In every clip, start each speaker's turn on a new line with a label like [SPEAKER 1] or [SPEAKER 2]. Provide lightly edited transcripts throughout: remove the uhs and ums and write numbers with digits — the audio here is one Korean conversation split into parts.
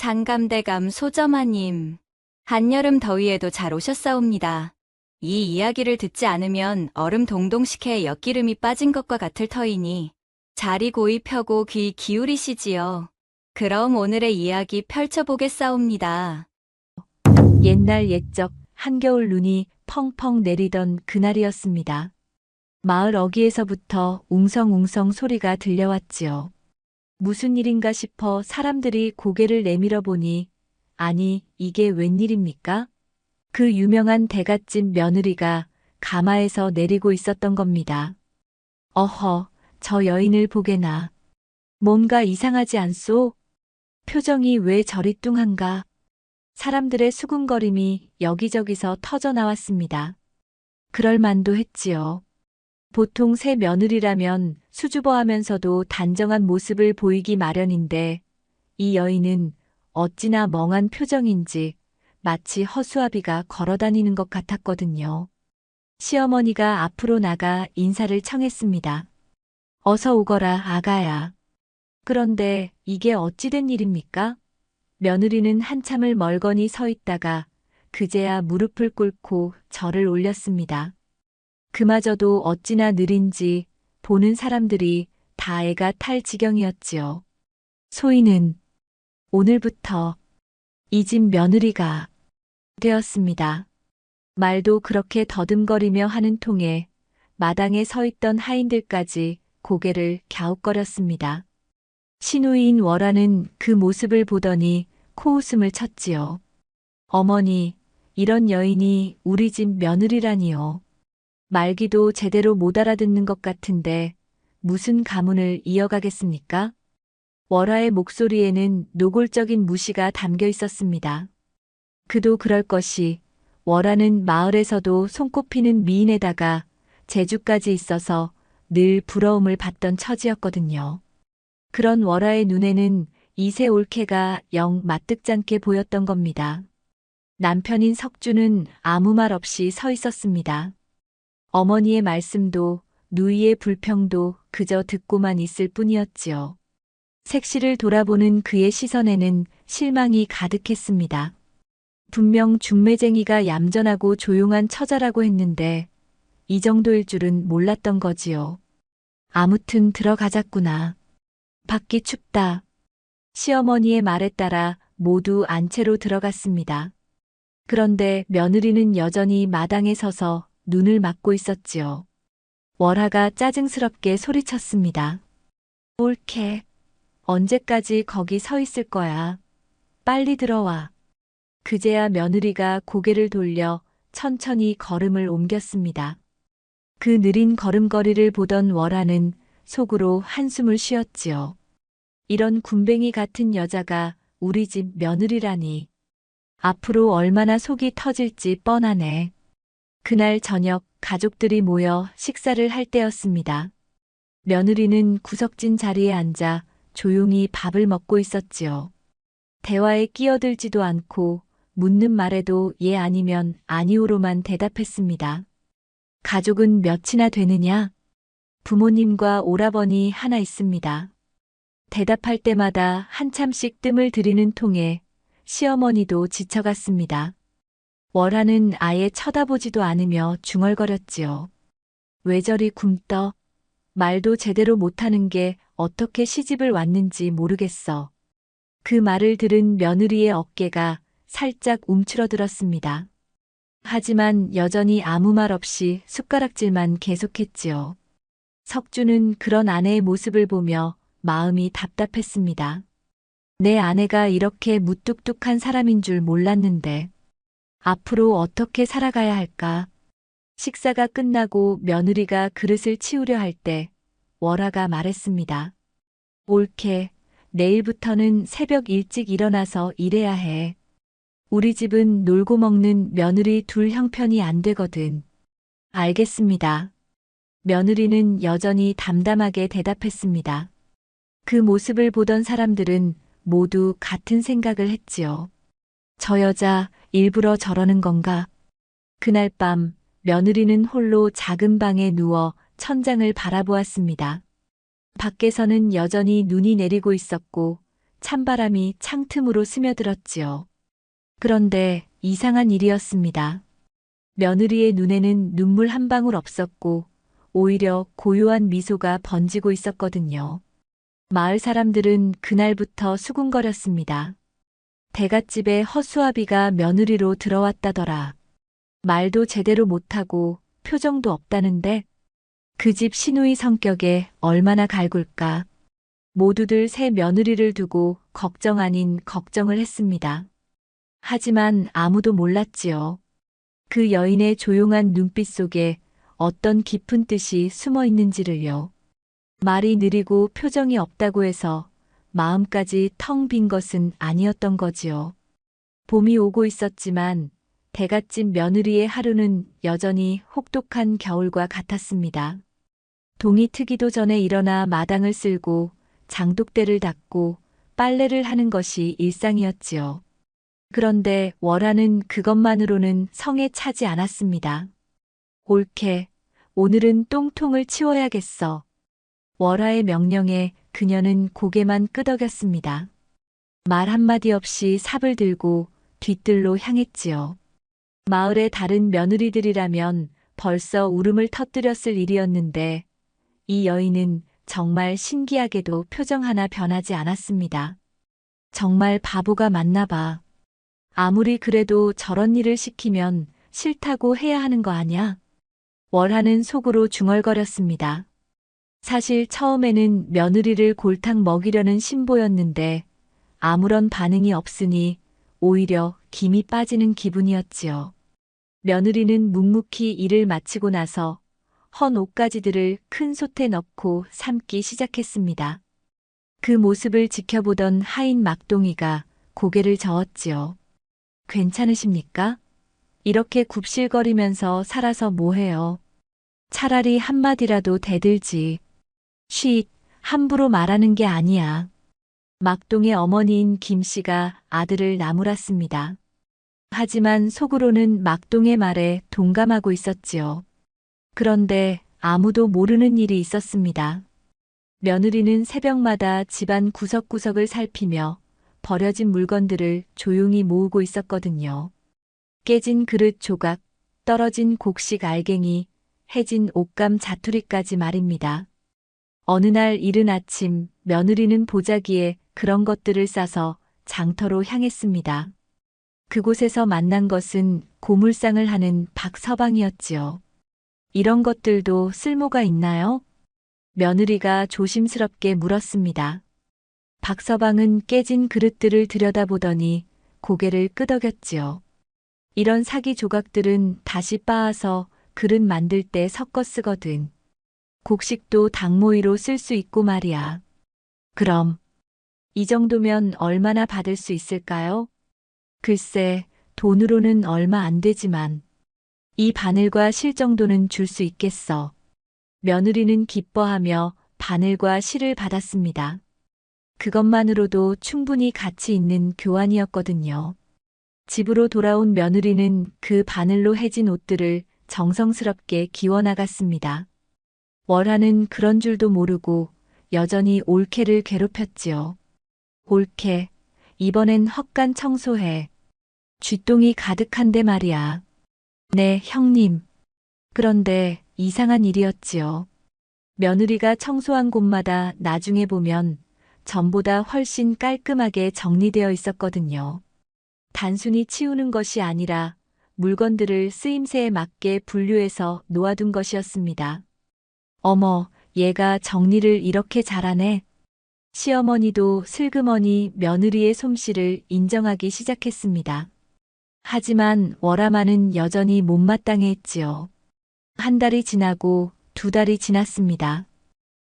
[SPEAKER 1] 장감대감 소점아님, 한여름 더위에도 잘 오셨사옵니다. 이 이야기를 듣지 않으면 얼음 동동식혜에 엿기름이 빠진 것과 같을 터이니 자리 고이 펴고 귀 기울이시지요. 그럼 오늘의 이야기 펼쳐보겠사옵니다.
[SPEAKER 2] 옛날 옛적 한겨울 눈이 펑펑 내리던 그날이었습니다. 마을 어귀에서부터 웅성웅성 소리가 들려왔지요. 무슨 일인가 싶어 사람들이 고개를 내밀어 보니, 아니, 이게 웬일입니까? 그 유명한 대갓집 며느리가 가마에서 내리고 있었던 겁니다. 어허, 저 여인을 보게나. 뭔가 이상하지 않소? 표정이 왜 저리 뚱한가? 사람들의 수군거림이 여기저기서 터져 나왔습니다. 그럴 만도 했지요. 보통 새 며느리라면 수줍어하면서도 단정한 모습을 보이기 마련인데, 이 여인은 어찌나 멍한 표정인지 마치 허수아비가 걸어다니는 것 같았거든요. 시어머니가 앞으로 나가 인사를 청했습니다. 어서 오거라, 아가야. 그런데 이게 어찌 된 일입니까? 며느리는 한참을 멀거니 서 있다가 그제야 무릎을 꿇고 절을 올렸습니다. 그마저도 어찌나 느린지 보는 사람들이 다 애가 탈 지경이었지요. 소인은 오늘부터 이 집 며느리가 되었습니다. 말도 그렇게 더듬거리며 하는 통에 마당에 서 있던 하인들까지 고개를 갸웃거렸습니다. 시누이인 월화는 그 모습을 보더니 코웃음을 쳤지요. 어머니, 이런 여인이 우리 집 며느리라니요. 말기도 제대로 못 알아듣는 것 같은데 무슨 가문을 이어가겠습니까? 월화의 목소리에는 노골적인 무시가 담겨 있었습니다. 그도 그럴 것이 월화는 마을에서도 손꼽히는 미인에다가 재주까지 있어서 늘 부러움을 받던 처지였거든요. 그런 월화의 눈에는 이세 올케가 영 마뜩잖게 보였던 겁니다. 남편인 석주는 아무 말 없이 서 있었습니다. 어머니의 말씀도 누이의 불평도 그저 듣고만 있을 뿐이었지요. 색시를 돌아보는 그의 시선에는 실망이 가득했습니다. 분명 중매쟁이가 얌전하고 조용한 처자라고 했는데 이 정도일 줄은 몰랐던 거지요. 아무튼 들어가자꾸나. 밖이 춥다. 시어머니의 말에 따라 모두 안채로 들어갔습니다. 그런데 며느리는 여전히 마당에 서서 눈을 막고 있었지요. 월화가 짜증스럽게 소리쳤습니다. 올케, 언제까지 거기 서 있을 거야? 빨리 들어와. 그제야 며느리가 고개를 돌려 천천히 걸음을 옮겼습니다. 그 느린 걸음걸이를 보던 월화는 속으로 한숨을 쉬었지요. 이런 군뱅이 같은 여자가 우리 집 며느리라니. 앞으로 얼마나 속이 터질지 뻔하네. 그날 저녁 가족들이 모여 식사를 할 때였습니다. 며느리는 구석진 자리에 앉아 조용히 밥을 먹고 있었지요. 대화에 끼어들지도 않고 묻는 말에도 예 아니면 아니오로만 대답했습니다. 가족은 몇이나 되느냐? 부모님과 오라버니 하나 있습니다. 대답할 때마다 한참씩 뜸을 들이는 통에 시어머니도 지쳐갔습니다. 월화는 아예 쳐다보지도 않으며 중얼거렸지요. 왜 저리 굼떠? 말도 제대로 못하는 게 어떻게 시집을 왔는지 모르겠어. 그 말을 들은 며느리의 어깨가 살짝 움츠러들었습니다. 하지만 여전히 아무 말 없이 숟가락질만 계속했지요. 석주는 그런 아내의 모습을 보며 마음이 답답했습니다. 내 아내가 이렇게 무뚝뚝한 사람인 줄 몰랐는데 앞으로 어떻게 살아가야 할까? 식사가 끝나고 며느리가 그릇을 치우려 할 때 월화가 말했습니다. 올케, 내일부터는 새벽 일찍 일어나서 일해야 해. 우리 집은 놀고 먹는 며느리 둘 형편이 안 되거든. 알겠습니다. 며느리는 여전히 담담하게 대답했습니다. 그 모습을 보던 사람들은 모두 같은 생각을 했지요. 저 여자 일부러 저러는 건가? 그날 밤 며느리는 홀로 작은 방에 누워 천장을 바라보았습니다. 밖에서는 여전히 눈이 내리고 있었고 찬바람이 창틈으로 스며들었지요. 그런데 이상한 일이었습니다. 며느리의 눈에는 눈물 한 방울 없었고 오히려 고요한 미소가 번지고 있었거든요. 마을 사람들은 그날부터 수군거렸습니다. 대갓집에 허수아비가 며느리로 들어왔다더라. 말도 제대로 못하고 표정도 없다는데 그 집 시누이 성격에 얼마나 갈굴까. 모두들 새 며느리를 두고 걱정 아닌 걱정을 했습니다. 하지만 아무도 몰랐지요. 그 여인의 조용한 눈빛 속에 어떤 깊은 뜻이 숨어 있는지를요. 말이 느리고 표정이 없다고 해서 마음까지 텅 빈 것은 아니었던 거지요. 봄이 오고 있었지만 대갓집 며느리의 하루는 여전히 혹독한 겨울과 같았습니다. 동이 트기도 전에 일어나 마당을 쓸고 장독대를 닦고 빨래를 하는 것이 일상이었지요. 그런데 월하는 그것만으로는 성에 차지 않았습니다. 옳게, 오늘은 똥통을 치워야겠어. 월하의 명령에 그녀는 고개만 끄덕였습니다. 말 한마디 없이 삽을 들고 뒤뜰로 향했지요. 마을의 다른 며느리들이라면 벌써 울음을 터뜨렸을 일이었는데 이 여인은 정말 신기하게도 표정 하나 변하지 않았습니다. 정말 바보가 맞나 봐. 아무리 그래도 저런 일을 시키면 싫다고 해야 하는 거 아냐? 월하는 속으로 중얼거렸습니다. 사실 처음에는 며느리를 골탕 먹이려는 신보였는데 아무런 반응이 없으니 오히려 김이 빠지는 기분이었지요. 며느리는 묵묵히 일을 마치고 나서 헌 옷가지들을 큰 솥에 넣고 삶기 시작했습니다. 그 모습을 지켜보던 하인 막동이가 고개를 저었지요. 괜찮으십니까? 이렇게 굽실거리면서 살아서 뭐해요? 차라리 한마디라도 대들지. 쉿, 함부로 말하는 게 아니야. 막동의 어머니인 김씨가 아들을 나무랐습니다. 하지만 속으로는 막동의 말에 동감하고 있었지요. 그런데 아무도 모르는 일이 있었습니다. 며느리는 새벽마다 집안 구석구석을 살피며 버려진 물건들을 조용히 모으고 있었거든요. 깨진 그릇 조각, 떨어진 곡식 알갱이, 해진 옷감 자투리까지 말입니다. 어느 날 이른 아침 며느리는 보자기에 그런 것들을 싸서 장터로 향했습니다. 그곳에서 만난 것은 고물상을 하는 박서방이었지요. 이런 것들도 쓸모가 있나요? 며느리가 조심스럽게 물었습니다. 박서방은 깨진 그릇들을 들여다보더니 고개를 끄덕였지요. 이런 사기 조각들은 다시 빻아서 그릇 만들 때 섞어 쓰거든. 곡식도 닭모이로 쓸 수 있고 말이야. 그럼 이 정도면 얼마나 받을 수 있을까요? 글쎄, 돈으로는 얼마 안 되지만 이 바늘과 실 정도는 줄 수 있겠어. 며느리는 기뻐하며 바늘과 실을 받았습니다. 그것만으로도 충분히 가치 있는 교환이었거든요. 집으로 돌아온 며느리는 그 바늘로 해진 옷들을 정성스럽게 기워나갔습니다. 월하는 그런 줄도 모르고 여전히 올케를 괴롭혔지요. 올케, 이번엔 헛간 청소해. 쥐똥이 가득한데 말이야. 네, 형님. 그런데 이상한 일이었지요. 며느리가 청소한 곳마다 나중에 보면 전보다 훨씬 깔끔하게 정리되어 있었거든요. 단순히 치우는 것이 아니라 물건들을 쓰임새에 맞게 분류해서 놓아둔 것이었습니다. 어머, 얘가 정리를 이렇게 잘하네. 시어머니도 슬그머니 며느리의 솜씨를 인정하기 시작했습니다. 하지만 월화만은 여전히 못마땅해 했지요. 한 달이 지나고 두 달이 지났습니다.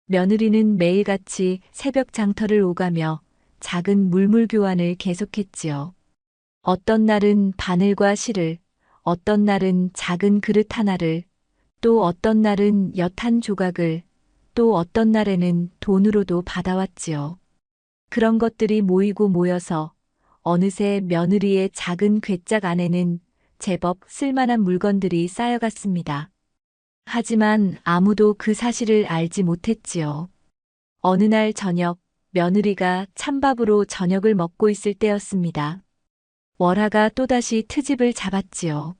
[SPEAKER 2] 며느리는 매일같이 새벽 장터를 오가며 작은 물물 교환을 계속했지요. 어떤 날은 바늘과 실을, 어떤 날은 작은 그릇 하나를, 또 어떤 날은 엿 한 조각을, 또 어떤 날에는 돈으로도 받아왔지요. 그런 것들이 모이고 모여서 어느새 며느리의 작은 괴짝 안에는 제법 쓸만한 물건들이 쌓여갔습니다. 하지만 아무도 그 사실을 알지 못했지요. 어느 날 저녁 며느리가 찬밥으로 저녁을 먹고 있을 때였습니다. 월하가 또다시 트집을 잡았지요.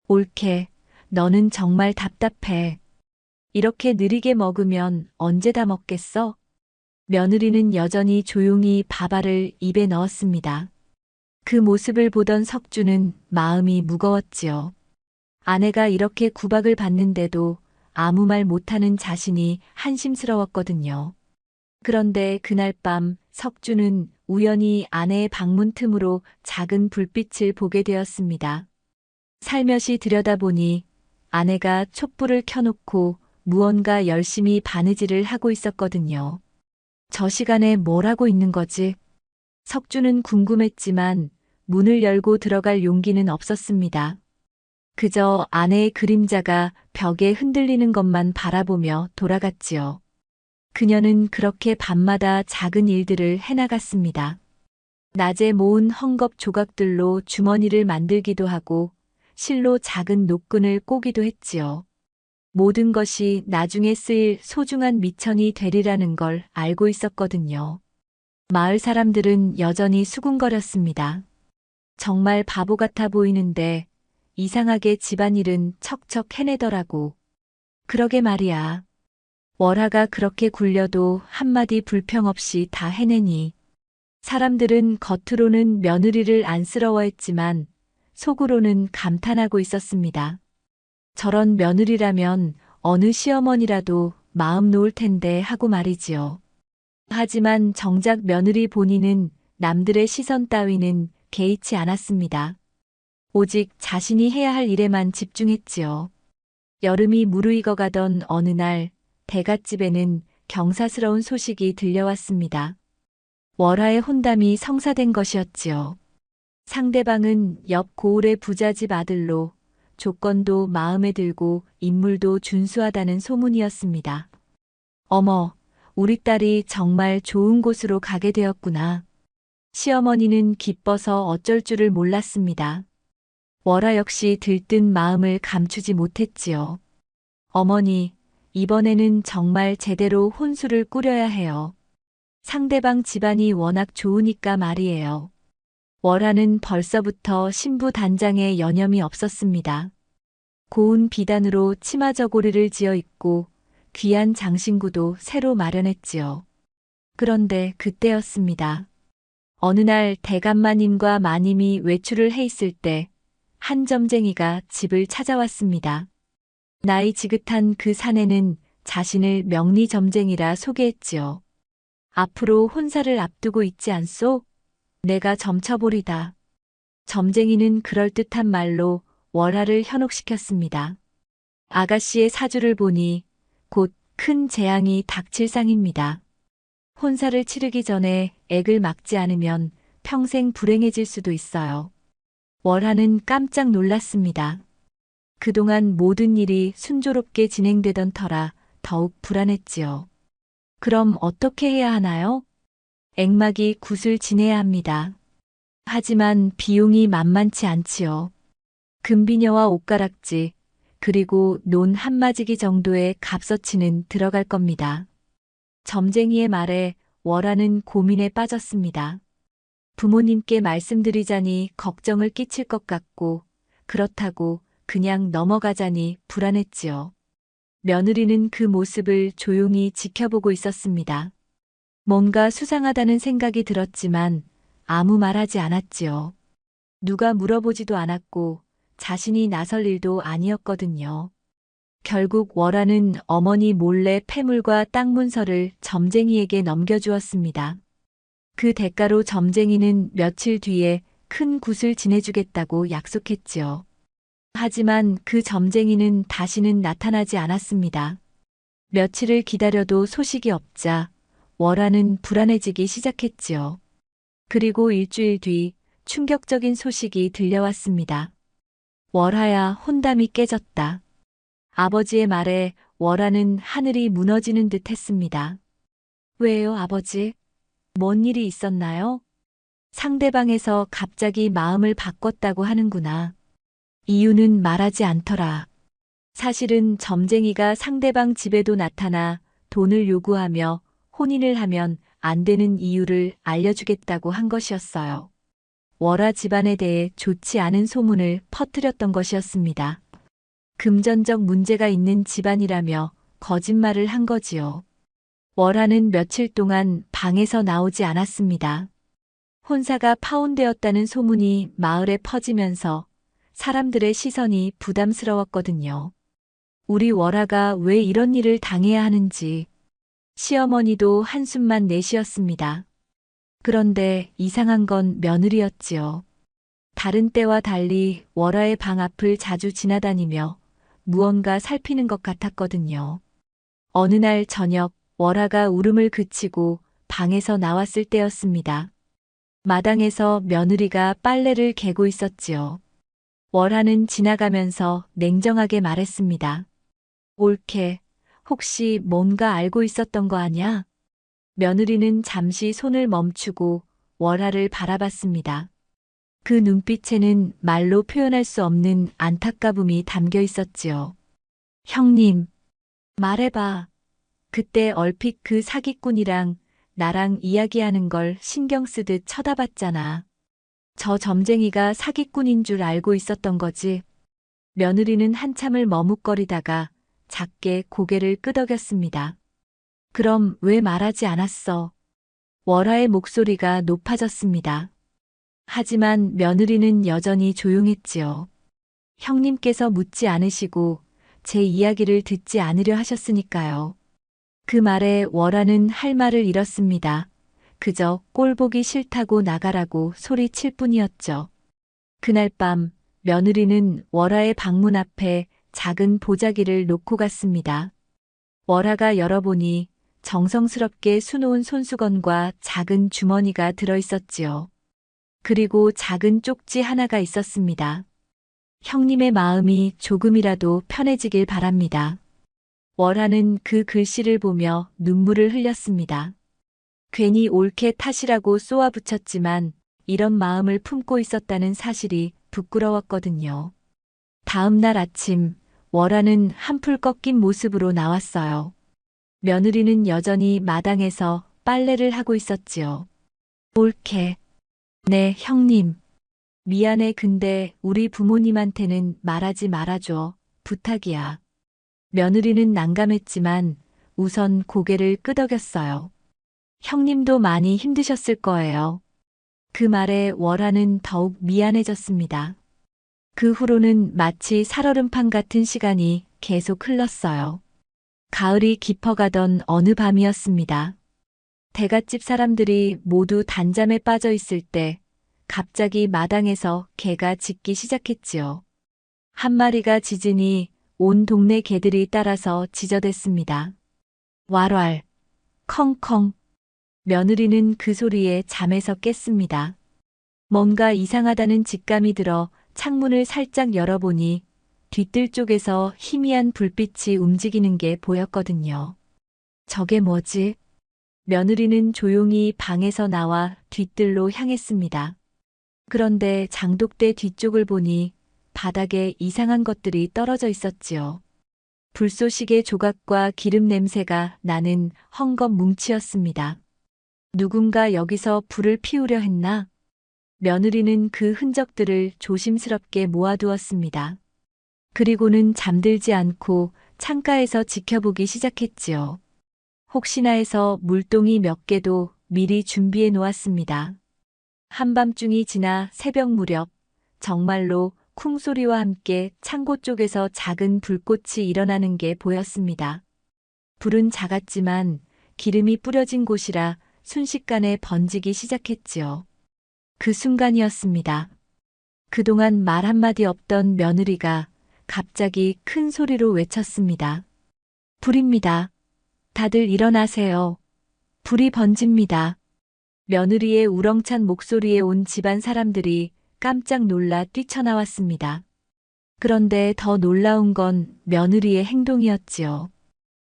[SPEAKER 2] 옳게, 너는 정말 답답해. 이렇게 느리게 먹으면 언제 다 먹겠어? 며느리는 여전히 조용히 밥알을 입에 넣었습니다. 그 모습을 보던 석주는 마음이 무거웠지요. 아내가 이렇게 구박을 받는데도 아무 말 못하는 자신이 한심스러웠거든요. 그런데 그날 밤 석주는 우연히 아내의 방문 틈으로 작은 불빛을 보게 되었습니다. 살며시 들여다보니 아내가 촛불을 켜놓고 무언가 열심히 바느질을 하고 있었거든요. 저 시간에 뭘 하고 있는 거지? 석주는 궁금했지만 문을 열고 들어갈 용기는 없었습니다. 그저 아내의 그림자가 벽에 흔들리는 것만 바라보며 돌아갔지요. 그녀는 그렇게 밤마다 작은 일들을 해나갔습니다. 낮에 모은 헝겊 조각들로 주머니를 만들기도 하고 실로 작은 노끈을 꼬기도 했지요. 모든 것이 나중에 쓰일 소중한 미천이 되리라는 걸 알고 있었거든요. 마을 사람들은 여전히 수군거렸습니다. 정말 바보 같아 보이는데 이상하게 집안일은 척척 해내더라고. 그러게 말이야. 월하가 그렇게 굴려도 한마디 불평 없이 다 해내니. 사람들은 겉으로는 며느리를 안쓰러워했지만 속으로는 감탄하고 있었습니다. 저런 며느리라면 어느 시어머니라도 마음 놓을 텐데 하고 말이지요. 하지만 정작 며느리 본인은 남들의 시선 따위는 개의치 않았습니다. 오직 자신이 해야 할 일에만 집중했지요. 여름이 무르익어가던 어느 날 대갓집에는 경사스러운 소식이 들려왔습니다. 월하의 혼담이 성사된 것이었지요. 상대방은 옆 고을의 부잣집 아들로 조건도 마음에 들고 인물도 준수하다는 소문이었습니다. 어머, 우리 딸이 정말 좋은 곳으로 가게 되었구나. 시어머니는 기뻐서 어쩔 줄을 몰랐습니다. 월하 역시 들뜬 마음을 감추지 못했지요. 어머니, 이번에는 정말 제대로 혼수를 꾸려야 해요. 상대방 집안이 워낙 좋으니까 말이에요. 월하는 벌써부터 신부 단장에 여념이 없었습니다. 고운 비단으로 치마 저고리를 지어 입고 귀한 장신구도 새로 마련했지요. 그런데 그때였습니다. 어느 날 대감마님과 마님이 외출을 해 있을 때 한 점쟁이가 집을 찾아왔습니다. 나이 지긋한 그 사내는 자신을 명리점쟁이라 소개했지요. 앞으로 혼사를 앞두고 있지 않소? 내가 점쳐보리다. 점쟁이는 그럴듯한 말로 월하를 현혹시켰습니다. 아가씨의 사주를 보니 곧 큰 재앙이 닥칠 상입니다. 혼사를 치르기 전에 액을 막지 않으면 평생 불행해질 수도 있어요. 월하는 깜짝 놀랐습니다. 그동안 모든 일이 순조롭게 진행되던 터라 더욱 불안했지요. 그럼 어떻게 해야 하나요? 액막이 굿을 지내야 합니다. 하지만 비용이 만만치 않지요. 금비녀와 옷가락지, 그리고 논 한마지기 정도의 값어치는 들어갈 겁니다. 점쟁이의 말에 월하는 고민에 빠졌습니다. 부모님께 말씀드리자니 걱정을 끼칠 것 같고 그렇다고 그냥 넘어가자니 불안했지요. 며느리는 그 모습을 조용히 지켜보고 있었습니다. 뭔가 수상하다는 생각이 들었지만 아무 말하지 않았지요. 누가 물어보지도 않았고 자신이 나설 일도 아니었거든요. 결국 월하는 어머니 몰래 폐물과 땅 문서를 점쟁이에게 넘겨주었습니다. 그 대가로 점쟁이는 며칠 뒤에 큰 굿을 지내주겠다고 약속했지요. 하지만 그 점쟁이는 다시는 나타나지 않았습니다. 며칠을 기다려도 소식이 없자 월하는 불안해지기 시작했지요. 그리고 일주일 뒤 충격적인 소식이 들려왔습니다. 월하야, 혼담이 깨졌다. 아버지의 말에 월하는 하늘이 무너지는 듯 했습니다. 왜요, 아버지? 뭔 일이 있었나요? 상대방에서 갑자기 마음을 바꿨다고 하는구나. 이유는 말하지 않더라. 사실은 점쟁이가 상대방 집에도 나타나 돈을 요구하며 혼인을 하면 안 되는 이유를 알려주겠다고 한 것이었어요. 월하 집안에 대해 좋지 않은 소문을 퍼뜨렸던 것이었습니다. 금전적 문제가 있는 집안이라며 거짓말을 한 거지요. 월하는 며칠 동안 방에서 나오지 않았습니다. 혼사가 파혼되었다는 소문이 마을에 퍼지면서 사람들의 시선이 부담스러웠거든요. 우리 월하가 왜 이런 일을 당해야 하는지 시어머니도 한숨만 내쉬었습니다. 그런데 이상한 건 며느리였지요. 다른 때와 달리 월하의 방 앞을 자주 지나다니며 무언가 살피는 것 같았거든요. 어느 날 저녁 월하가 울음을 그치고 방에서 나왔을 때였습니다. 마당에서 며느리가 빨래를 개고 있었지요. 월하는 지나가면서 냉정하게 말했습니다. 올케, 혹시 뭔가 알고 있었던 거 아냐? 며느리는 잠시 손을 멈추고 월하를 바라봤습니다. 그 눈빛에는 말로 표현할 수 없는 안타까움이 담겨 있었지요. 형님, 말해봐. 그때 얼핏 그 사기꾼이랑 나랑 이야기하는 걸 신경 쓰듯 쳐다봤잖아. 저 점쟁이가 사기꾼인 줄 알고 있었던 거지. 며느리는 한참을 머뭇거리다가 작게 고개를 끄덕였습니다. 그럼 왜 말하지 않았어? 월하의 목소리가 높아졌습니다. 하지만 며느리는 여전히 조용했지요. 형님께서 묻지 않으시고 제 이야기를 듣지 않으려 하셨으니까요. 그 말에 월하는 할 말을 잃었습니다. 그저 꼴보기 싫다고 나가라고 소리칠 뿐이었죠. 그날 밤 며느리는 월하의 방문 앞에 작은 보자기를 놓고 갔습니다. 월하가 열어보니 정성스럽게 수놓은 손수건과 작은 주머니가 들어있었지요. 그리고 작은 쪽지 하나가 있었습니다. 형님의 마음이 조금이라도 편해지길 바랍니다. 월하는 그 글씨를 보며 눈물을 흘렸습니다. 괜히 올케 탓이라고 쏘아붙였지만 이런 마음을 품고 있었다는 사실이 부끄러웠거든요. 다음 날 아침 월하는 한풀 꺾인 모습으로 나왔어요. 며느리는 여전히 마당에서 빨래를 하고 있었지요. 올케. 네, 형님. 미안해. 근데 우리 부모님한테는 말하지 말아줘. 부탁이야. 며느리는 난감했지만 우선 고개를 끄덕였어요. 형님도 많이 힘드셨을 거예요. 그 말에 월하는 더욱 미안해졌습니다. 그 후로는 마치 살얼음판 같은 시간이 계속 흘렀어요. 가을이 깊어가던 어느 밤이었습니다. 대갓집 사람들이 모두 단잠에 빠져 있을 때 갑자기 마당에서 개가 짖기 시작했지요. 한 마리가 짖으니 온 동네 개들이 따라서 짖어댔습니다. 왈왈, 컹컹. 며느리는 그 소리에 잠에서 깼습니다. 뭔가 이상하다는 직감이 들어 창문을 살짝 열어보니 뒤뜰 쪽에서 희미한 불빛이 움직이는 게 보였거든요. 저게 뭐지? 며느리는 조용히 방에서 나와 뒤뜰로 향했습니다. 그런데 장독대 뒤쪽을 보니 바닥에 이상한 것들이 떨어져 있었지요. 불쏘시개 조각과 기름 냄새가 나는 헝겊 뭉치였습니다. 누군가 여기서 불을 피우려 했나? 며느리는 그 흔적들을 조심스럽게 모아두었습니다. 그리고는 잠들지 않고 창가에서 지켜보기 시작했지요. 혹시나 해서 물동이 몇 개도 미리 준비해 놓았습니다. 한밤중이 지나 새벽 무렵 정말로 쿵소리와 함께 창고 쪽에서 작은 불꽃이 일어나는 게 보였습니다. 불은 작았지만 기름이 뿌려진 곳이라 순식간에 번지기 시작했지요. 그 순간이었습니다. 그동안 말 한마디 없던 며느리가 갑자기 큰 소리로 외쳤습니다. 불입니다. 다들 일어나세요. 불이 번집니다. 며느리의 우렁찬 목소리에 온 집안 사람들이 깜짝 놀라 뛰쳐나왔습니다. 그런데 더 놀라운 건 며느리의 행동이었지요.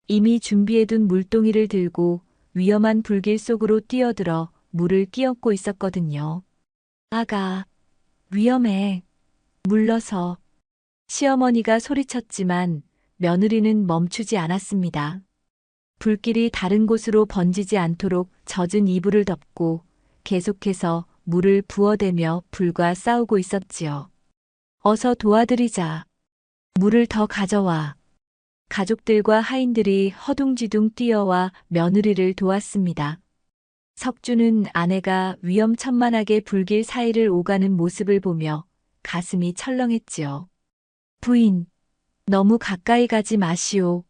[SPEAKER 2] 이미 준비해둔 물동이를 들고 위험한 불길 속으로 뛰어들어 물을 끼얹고 있었거든요. 아가, 위험해. 물러서. 시어머니가 소리쳤지만 며느리는 멈추지 않았습니다. 불길이 다른 곳으로 번지지 않도록 젖은 이불을 덮고 계속해서 물을 부어대며 불과 싸우고 있었지요. 어서 도와드리자. 물을 더 가져와. 가족들과 하인들이 허둥지둥 뛰어와 며느리를 도왔습니다. 석주는 아내가 위험천만하게 불길 사이를 오가는 모습을 보며 가슴이 철렁했지요. 부인, 너무 가까이 가지 마시오.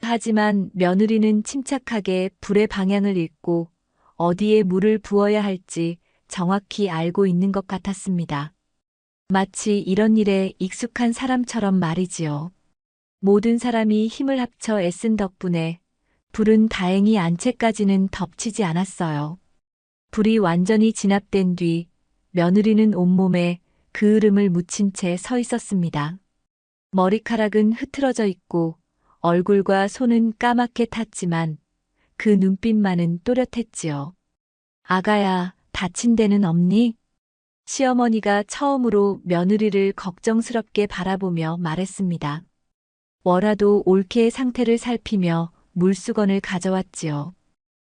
[SPEAKER 2] 하지만 며느리는 침착하게 불의 방향을 읽고 어디에 물을 부어야 할지 정확히 알고 있는 것 같았습니다. 마치 이런 일에 익숙한 사람처럼 말이지요. 모든 사람이 힘을 합쳐 애쓴 덕분에 불은 다행히 안채까지는 덮치지 않았어요. 불이 완전히 진압된 뒤 며느리는 온몸에 그을음을 묻힌 채 서 있었습니다. 머리카락은 흐트러져 있고 얼굴과 손은 까맣게 탔지만 그 눈빛만은 또렷했지요. 아가야, 다친 데는 없니? 시어머니가 처음으로 며느리를 걱정스럽게 바라보며 말했습니다. 월화도 올케의 상태를 살피며 물수건을 가져왔지요.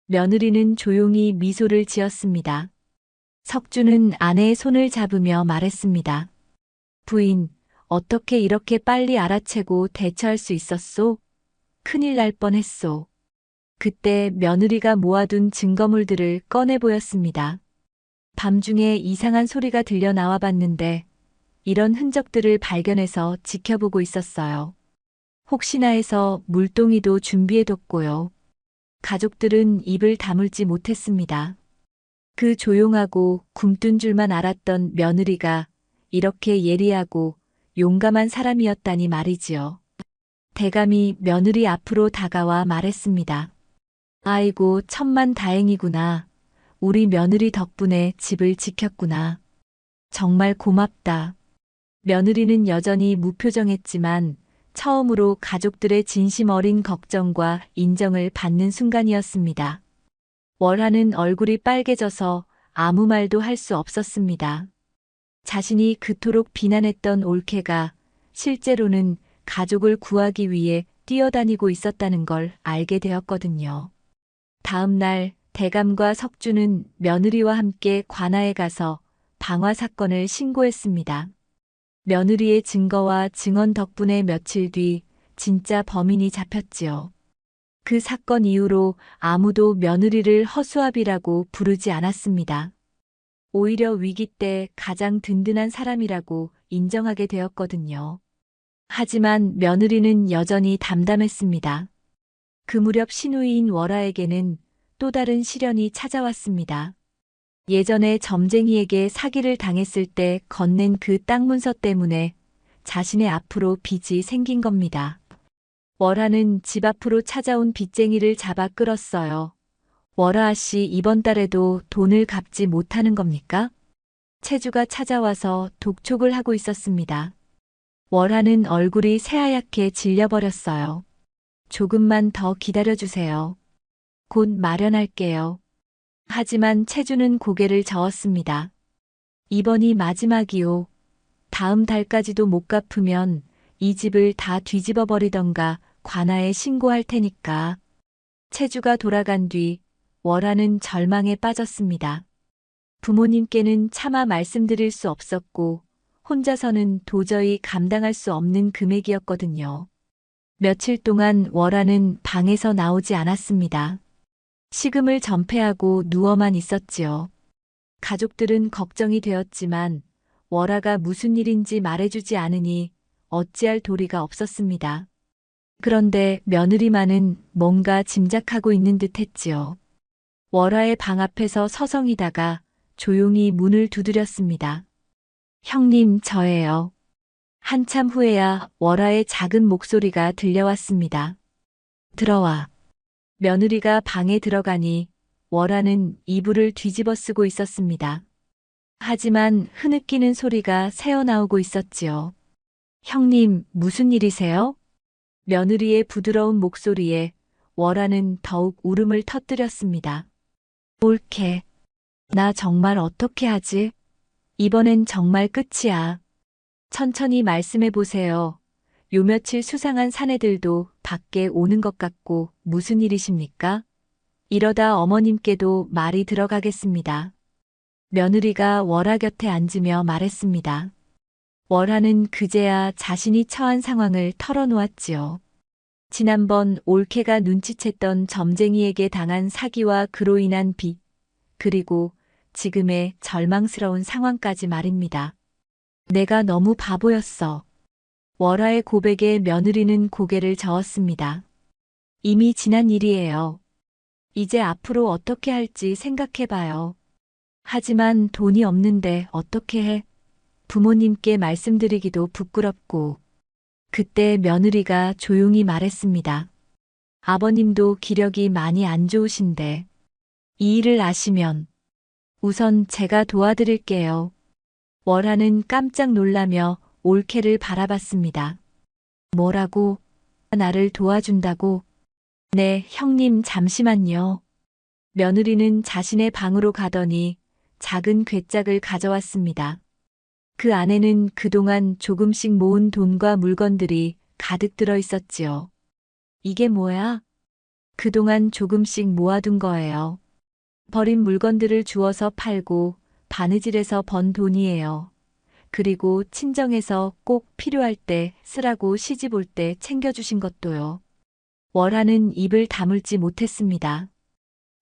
[SPEAKER 2] 며느리는 조용히 미소를 지었습니다. 석주는 아내의 손을 잡으며 말했습니다. 부인, 어떻게 이렇게 빨리 알아채고 대처할 수 있었소? 큰일 날 뻔했소. 그때 며느리가 모아둔 증거물들을 꺼내 보였습니다. 밤중에 이상한 소리가 들려 나와 봤는데 이런 흔적들을 발견해서 지켜보고 있었어요. 혹시나 해서 물동이도 준비해뒀고요. 가족들은 입을 다물지 못했습니다. 그 조용하고 굼뜬 줄만 알았던 며느리가 이렇게 예리하고 용감한 사람이었다니 말이지요. 대감이 며느리 앞으로 다가와 말했습니다. 아이고, 천만 다행이구나. 우리 며느리 덕분에 집을 지켰구나. 정말 고맙다. 며느리는 여전히 무표정했지만 처음으로 가족들의 진심 어린 걱정과 인정을 받는 순간이었습니다. 월하는 얼굴이 빨개져서 아무 말도 할 수 없었습니다. 자신이 그토록 비난했던 올케가 실제로는 가족을 구하기 위해 뛰어다니고 있었다는 걸 알게 되었거든요. 다음 날 대감과 석주는 며느리와 함께 관아에 가서 방화 사건을 신고했습니다. 며느리의 증거와 증언 덕분에 며칠 뒤 진짜 범인이 잡혔지요. 그 사건 이후로 아무도 며느리를 허수아비라고 부르지 않았습니다. 오히려 위기 때 가장 든든한 사람이라고 인정하게 되었거든요. 하지만 며느리는 여전히 담담했습니다. 그 무렵 시누이인 월아에게는 또 다른 시련이 찾아왔습니다. 예전에 점쟁이에게 사기를 당했을 때 건넨 그 땅 문서 때문에 자신의 앞으로 빚이 생긴 겁니다. 월하는 집 앞으로 찾아온 빚쟁이를 잡아 끌었어요. 월하 씨, 이번 달에도 돈을 갚지 못하는 겁니까? 채주가 찾아와서 독촉을 하고 있었습니다. 월하는 얼굴이 새하얗게 질려버렸어요. 조금만 더 기다려주세요. 곧 마련할게요. 하지만 채주는 고개를 저었습니다. 이번이 마지막이요. 다음 달까지도 못 갚으면 이 집을 다 뒤집어 버리던가 관아에 신고할 테니까. 채주가 돌아간 뒤 월하는 절망에 빠졌습니다. 부모님께는 차마 말씀드릴 수 없었고 혼자서는 도저히 감당할 수 없는 금액이었거든요. 며칠 동안 월하는 방에서 나오지 않았습니다. 식음을 전폐하고 누워만 있었지요. 가족들은 걱정이 되었지만 월하가 무슨 일인지 말해주지 않으니 어찌할 도리가 없었습니다. 그런데 며느리만은 뭔가 짐작하고 있는 듯 했지요. 월하의 방 앞에서 서성이다가 조용히 문을 두드렸습니다. 형님, 저예요. 한참 후에야 월하의 작은 목소리가 들려왔습니다. 들어와. 며느리가 방에 들어가니 월하는 이불을 뒤집어 쓰고 있었습니다. 하지만 흐느끼는 소리가 새어나오고 있었지요. 형님, 무슨 일이세요? 며느리의 부드러운 목소리에 월하는 더욱 울음을 터뜨렸습니다. 올케, 나 정말 어떻게 하지? 이번엔 정말 끝이야. 천천히 말씀해 보세요. 요 며칠 수상한 사내들도 밖에 오는 것 같고 무슨 일이십니까? 이러다 어머님께도 말이 들어가겠습니다. 며느리가 월하 곁에 앉으며 말했습니다. 월하는 그제야 자신이 처한 상황을 털어놓았지요. 지난번 올케가 눈치챘던 점쟁이에게 당한 사기와 그로 인한 빚, 그리고 지금의 절망스러운 상황까지 말입니다. 내가 너무 바보였어. 월하의 고백에 며느리는 고개를 저었습니다. 이미 지난 일이에요. 이제 앞으로 어떻게 할지 생각해봐요. 하지만 돈이 없는데 어떻게 해? 부모님께 말씀드리기도 부끄럽고. 그때 며느리가 조용히 말했습니다. 아버님도 기력이 많이 안 좋으신데 이 일을 아시면 우선 제가 도와드릴게요. 월하는 깜짝 놀라며 올케를 바라봤습니다. 뭐라고? 나를 도와준다고? 네, 형님 잠시만요. 며느리는 자신의 방으로 가더니 작은 괴짝을 가져왔습니다. 그 안에는 그동안 조금씩 모은 돈과 물건들이 가득 들어 있었지요. 이게 뭐야? 그동안 조금씩 모아둔 거예요. 버린 물건들을 주워서 팔고 바느질해서 번 돈이에요. 그리고 친정에서 꼭 필요할 때 쓰라고 시집 올 때 챙겨주신 것도요. 월하는 입을 다물지 못했습니다.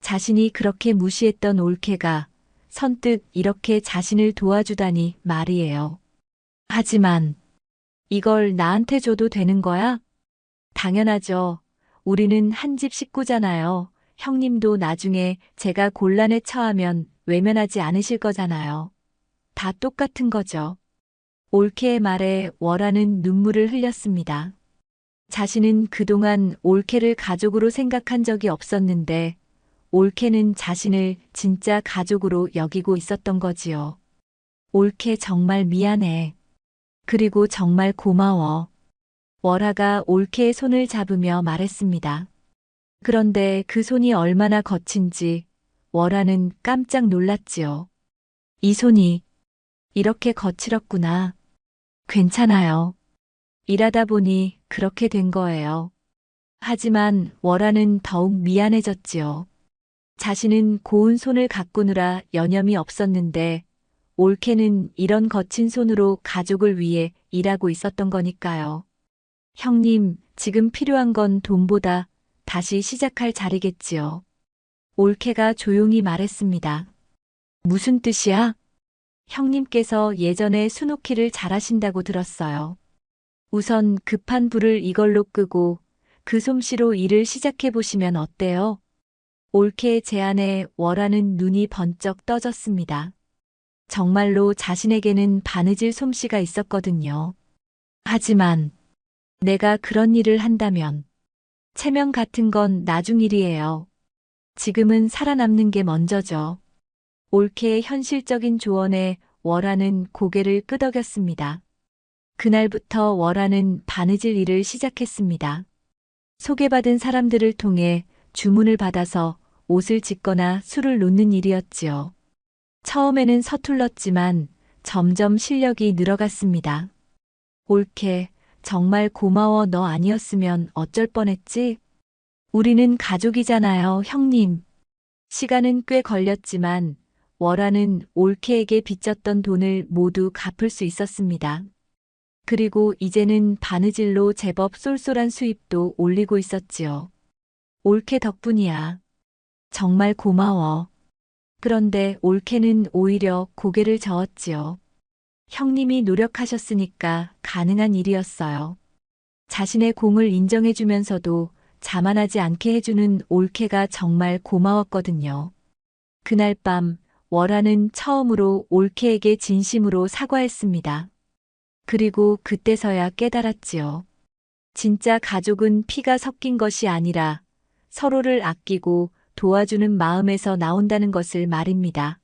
[SPEAKER 2] 자신이 그렇게 무시했던 올케가 선뜻 이렇게 자신을 도와주다니 말이에요. 하지만 이걸 나한테 줘도 되는 거야? 당연하죠. 우리는 한 집 식구잖아요. 형님도 나중에 제가 곤란에 처하면 외면하지 않으실 거잖아요. 다 똑같은 거죠. 올케의 말에 월하는 눈물을 흘렸습니다. 자신은 그동안 올케를 가족으로 생각한 적이 없었는데 올케는 자신을 진짜 가족으로 여기고 있었던 거지요. 올케 정말 미안해. 그리고 정말 고마워. 월하가 올케의 손을 잡으며 말했습니다. 그런데 그 손이 얼마나 거친지 월하는 깜짝 놀랐지요. 이 손이 이렇게 거칠었구나. 괜찮아요. 일하다 보니 그렇게 된 거예요. 하지만 월하는 더욱 미안해졌지요. 자신은 고운 손을 가꾸느라 여념이 없었는데 올케는 이런 거친 손으로 가족을 위해 일하고 있었던 거니까요. 형님, 지금 필요한 건 돈보다 다시 시작할 자리겠지요. 올케가 조용히 말했습니다. 무슨 뜻이야? 형님께서 예전에 스노키를 잘하신다고 들었어요. 우선 급한 불을 이걸로 끄고 그 솜씨로 일을 시작해 보시면 어때요? 올케의 제안에 월하는 눈이 번쩍 떠졌습니다. 정말로 자신에게는 바느질 솜씨가 있었거든요. 하지만 내가 그런 일을 한다면 체면 같은 건 나중 일이에요. 지금은 살아남는 게 먼저죠. 올케의 현실적인 조언에 월하는 고개를 끄덕였습니다. 그날부터 월하는 바느질 일을 시작했습니다. 소개받은 사람들을 통해 주문을 받아서 옷을 짓거나 술을 놓는 일이었지요. 처음에는 서툴렀지만 점점 실력이 늘어갔습니다. 올케, 정말 고마워. 너 아니었으면 어쩔 뻔했지? 우리는 가족이잖아요, 형님. 시간은 꽤 걸렸지만 월하는 올케에게 빚졌던 돈을 모두 갚을 수 있었습니다. 그리고 이제는 바느질로 제법 쏠쏠한 수입도 올리고 있었지요. 올케 덕분이야. 정말 고마워. 그런데 올케는 오히려 고개를 저었지요. 형님이 노력하셨으니까 가능한 일이었어요. 자신의 공을 인정해주면서도 자만하지 않게 해주는 올케가 정말 고마웠거든요. 그날 밤 월하는 처음으로 올케에게 진심으로 사과했습니다. 그리고 그때서야 깨달았지요. 진짜 가족은 피가 섞인 것이 아니라 서로를 아끼고 도와주는 마음에서 나온다는 것을 말입니다.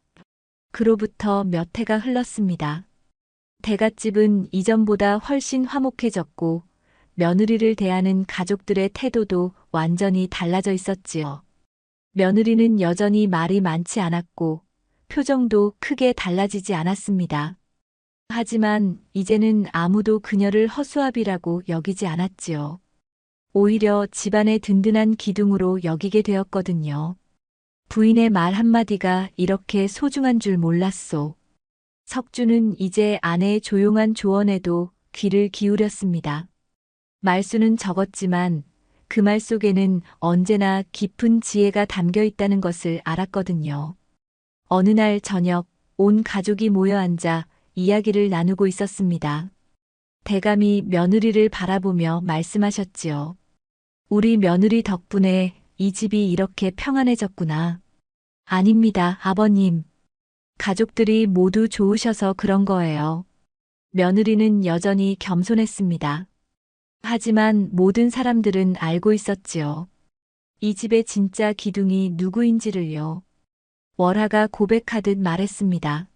[SPEAKER 2] 그로부터 몇 해가 흘렀습니다. 대갓집은 이전보다 훨씬 화목해졌고 며느리를 대하는 가족들의 태도도 완전히 달라져 있었지요. 며느리는 여전히 말이 많지 않았고 표정도 크게 달라지지 않았습니다. 하지만 이제는 아무도 그녀를 허수아비라고 여기지 않았지요. 오히려 집안의 든든한 기둥으로 여기게 되었거든요. 부인의 말 한마디가 이렇게 소중한 줄 몰랐소. 석주는 이제 아내의 조용한 조언에도 귀를 기울였습니다. 말수는 적었지만 그 말 속에는 언제나 깊은 지혜가 담겨 있다는 것을 알았거든요. 어느 날 저녁, 온 가족이 모여 앉아 이야기를 나누고 있었습니다. 대감이 며느리를 바라보며 말씀하셨지요. 우리 며느리 덕분에 이 집이 이렇게 평안해졌구나. 아닙니다, 아버님. 가족들이 모두 좋으셔서 그런 거예요. 며느리는 여전히 겸손했습니다. 하지만 모든 사람들은 알고 있었지요. 이 집의 진짜 기둥이 누구인지를요. 월하가 고백하듯 말했습니다.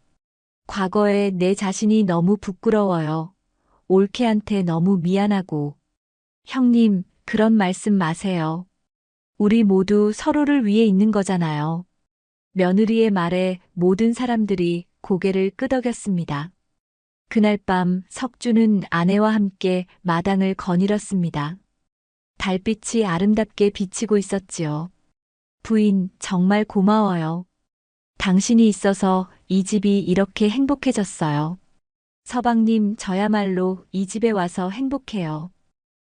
[SPEAKER 2] 과거에 내 자신이 너무 부끄러워요. 올케한테 너무 미안하고. 형님, 그런 말씀 마세요. 우리 모두 서로를 위해 있는 거잖아요. 며느리의 말에 모든 사람들이 고개를 끄덕였습니다. 그날 밤 석주는 아내와 함께 마당을 거닐었습니다. 달빛이 아름답게 비치고 있었지요. 부인, 정말 고마워요. 당신이 있어서 이 집이 이렇게 행복해졌어요. 서방님, 저야말로 이 집에 와서 행복해요.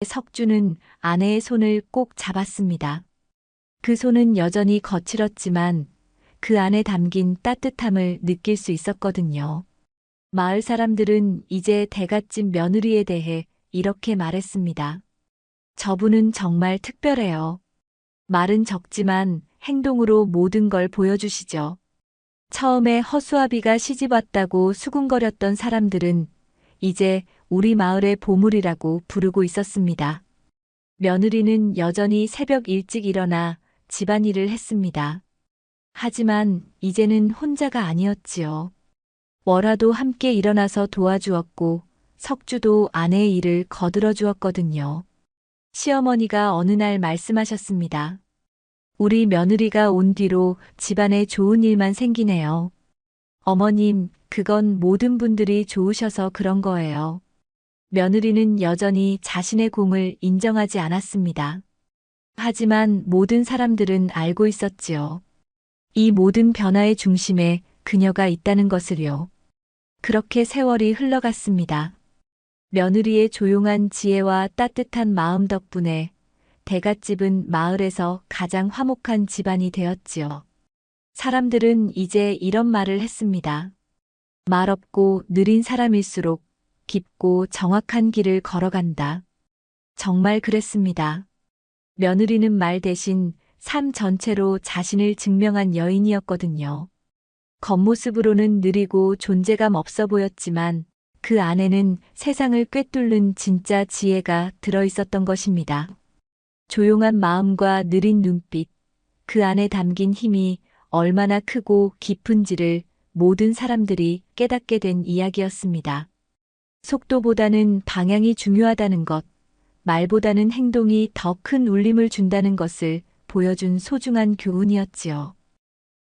[SPEAKER 2] 석주는 아내의 손을 꼭 잡았습니다. 그 손은 여전히 거칠었지만 그 안에 담긴 따뜻함을 느낄 수 있었거든요. 마을 사람들은 이제 대갓집 며느리에 대해 이렇게 말했습니다. 저분은 정말 특별해요. 말은 적지만 행동으로 모든 걸 보여주시죠. 처음에 허수아비가 시집 왔다고 수군거렸던 사람들은 이제 우리 마을의 보물이라고 부르고 있었습니다. 며느리는 여전히 새벽 일찍 일어나 집안일을 했습니다. 하지만 이제는 혼자가 아니었지요. 월화도 함께 일어나서 도와주었고 석주도 아내의 일을 거들어 주었거든요. 시어머니가 어느 날 말씀하셨습니다. 우리 며느리가 온 뒤로 집안에 좋은 일만 생기네요. 어머님, 그건 모든 분들이 좋으셔서 그런 거예요. 며느리는 여전히 자신의 공을 인정하지 않았습니다. 하지만 모든 사람들은 알고 있었지요. 이 모든 변화의 중심에 그녀가 있다는 것을요. 그렇게 세월이 흘러갔습니다. 며느리의 조용한 지혜와 따뜻한 마음 덕분에 대갓집은 마을에서 가장 화목한 집안이 되었지요. 사람들은 이제 이런 말을 했습니다. 말 없고 느린 사람일수록 깊고 정확한 길을 걸어간다. 정말 그랬습니다. 며느리는 말 대신 삶 전체로 자신을 증명한 여인이었거든요. 겉모습으로는 느리고 존재감 없어 보였지만 그 안에는 세상을 꿰뚫는 진짜 지혜가 들어 있었던 것입니다. 조용한 마음과 느린 눈빛, 그 안에 담긴 힘이 얼마나 크고 깊은지를 모든 사람들이 깨닫게 된 이야기였습니다. 속도보다는 방향이 중요하다는 것, 말보다는 행동이 더 큰 울림을 준다는 것을 보여준 소중한 교훈이었지요.